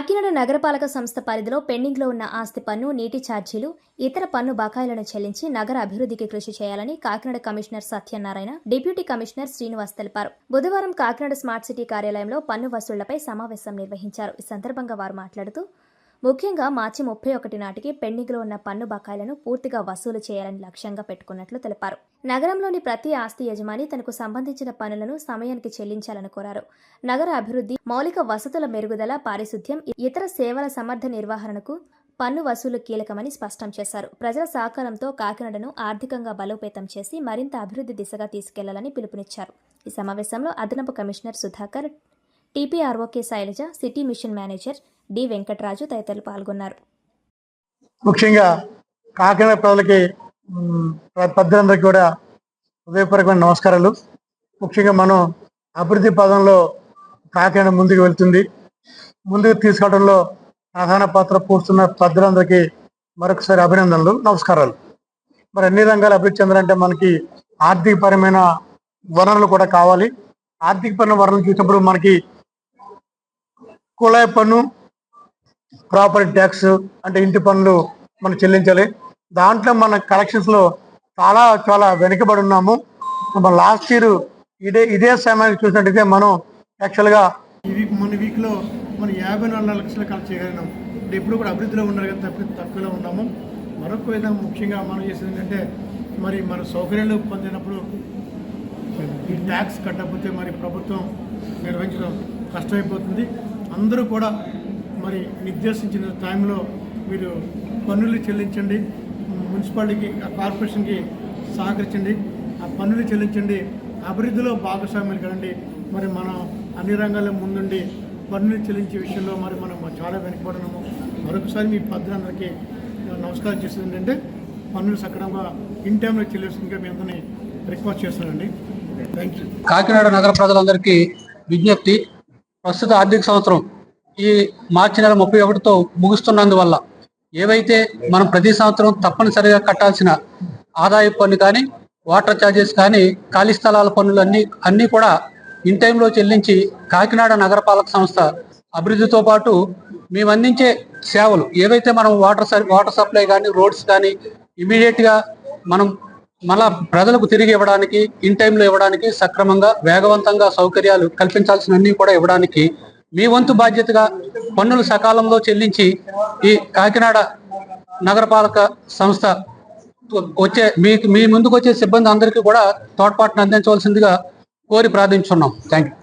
కాకినాడ నగరపాలక సంస్థ పరిధిలో పెండింగ్లో ఉన్న ఆస్తి పన్ను, నీటి ఛార్జీలు, ఇతర పన్ను బకాయిలను చెల్లించి నగర అభివృద్ధికి కృషి చేయాలని Kakinada commissioner Satyanarayana, deputy commissioner Srinivas తెలిపారు. బుధవారం కాకినాడ స్మార్ట్ సిటీ కార్యాలయంలో పన్ను వసూళ్లపై సమావేశం నిర్వహించారు. ఈ సందర్భంగా వారు మాట్లాడుతూ, ముఖ్యంగా మార్చి 31 నాటికి పెండింగ్లో ఉన్న పన్ను బకాయిలను పూర్తిగా వసూలు చేయాలని లక్ష్యంగా పెట్టుకున్నట్లు తెలిపారు. నగరంలోని ప్రతి ఆస్తి యజమాని తనకు సంబంధించిన పన్నులను సమయానికి చెల్లించాలని కోరారు. నగర అభివృద్ధి, మౌలిక వసతుల మెరుగుదల, పారిశుద్ధ్యం, ఇతర సేవల సమర్థ నిర్వహణకు పన్ను వసూలు కీలకమని స్పష్టం చేశారు. ప్రజల సహకారంతో కాకినాడను ఆర్థికంగా బలోపేతం చేసి మరింత అభివృద్ధి దిశగా తీసుకెళ్లాలని పిలుపునిచ్చారు. ఈ సమావేశంలో అదనపు కమిషనర్ సుధాకర్, టీపీఆర్ఓకే Shailaja, city mission manager D Venkataraju తదితరులు పాల్గొన్నారు. ముఖ్యంగా కాకినాడ ప్రజలకి పెద్దలందరికీ కూడా హృదయపూర్వకమైన నమస్కారాలు. ముఖ్యంగా మనం అభివృద్ధి పదంలో కాకినాడ ముందుకు వెళ్తుంది. ముందుకు తీసుకెళ్లడంలో ప్రధాన పాత్ర పూర్తున్న పెద్దలందరికీ మరొకసారి అభినందనలు, నమస్కారాలు. మరి అన్ని రంగాలు అభివృద్ధి చెందాలంటే మనకి ఆర్థికపరమైన వనరులు కూడా కావాలి. ఆర్థికపరమైన వనరులు చూసినప్పుడు మనకి కుళాయి పన్ను, ప్రాపర్టీ ట్యాక్స్ అంటే ఇంటి పన్నులు మనం చెల్లించాలి. దాంట్లో మన కలెక్షన్స్లో చాలా వెనుకబడి ఉన్నాము. మన లాస్ట్ ఇయర్ ఇదే సమయానికి చూసినట్టయితే మనం యాక్చువల్గా మన వీక్లో మనం 54 లక్షలు కలెక్ట్ చేయగలిగినాం. అంటే ఎప్పుడు కూడా అభివృద్ధిలో ఉన్నారు కానీ తక్కువలో ఉన్నాము. మరొక విధంగా ముఖ్యంగా మనం చేసేది ఏంటంటే, మరి మన సౌకర్యాలు పొందినప్పుడు ఈ ట్యాక్స్ కట్టకపోతే మరి ప్రభుత్వం నిర్వహించడం కష్టమైపోతుంది. అందరూ కూడా మరి నిర్దేశించిన టైంలో మీరు పన్నులు చెల్లించండి, మున్సిపాలిటీకి, కార్పొరేషన్కి సహకరించండి, ఆ పన్నులు చెల్లించండి, అభివృద్ధిలో భాగస్వామ్యాలు కదండి. మరి మనం అన్ని రంగాల్లో ముందుండి పన్నులు చెల్లించే విషయంలో మరి మనం చాలా వెనుకబడినాము. మరొకసారి మీ పెద్దలందరికీ నమస్కారం చేసేది ఏంటంటే, పన్నులు సక్రమంగా ఇన్ టైంలో చెల్లిస్తుందిగా మీ అందరినీ రిక్వెస్ట్ చేస్తానండి. Thank you. కాకినాడ నగర ప్రజలందరికీ విజ్ఞప్తి, ప్రస్తుత ఆర్థిక సంవత్సరం ఈ మార్చి నెల 31తో ముగుస్తున్నందువల్ల ఏవైతే మనం ప్రతి సంవత్సరం తప్పనిసరిగా కట్టాల్సిన ఆదాయ పన్ను కానీ, వాటర్ ఛార్జెస్ కానీ, ఖాళీ స్థలాల పన్నులు అన్నీ కూడా ఇన్ టైంలో చెల్లించి కాకినాడ నగరపాలక సంస్థ అభివృద్ధితో పాటు మేము అందించే సేవలు ఏవైతే మనం వాటర్ సప్లై కానీ, రోడ్స్ కానీ ఇమీడియట్గా మనం మళ్ళా ప్రజలకు తిరిగి ఇవ్వడానికి, ఇన్ టైంలో ఇవ్వడానికి, సక్రమంగా వేగవంతంగా సౌకర్యాలు కల్పించాల్సినవన్నీ కూడా ఇవ్వడానికి మీ వంతు బాధ్యతగా పన్నులు సకాలంలో చెల్లించి ఈ కాకినాడ నగరపాలక సంస్థ మీ ముందుకు వచ్చే సిబ్బంది అందరికీ కూడా తోడ్పాటును అందించవలసిందిగా కోరి ప్రార్థించున్నాం. Thank you.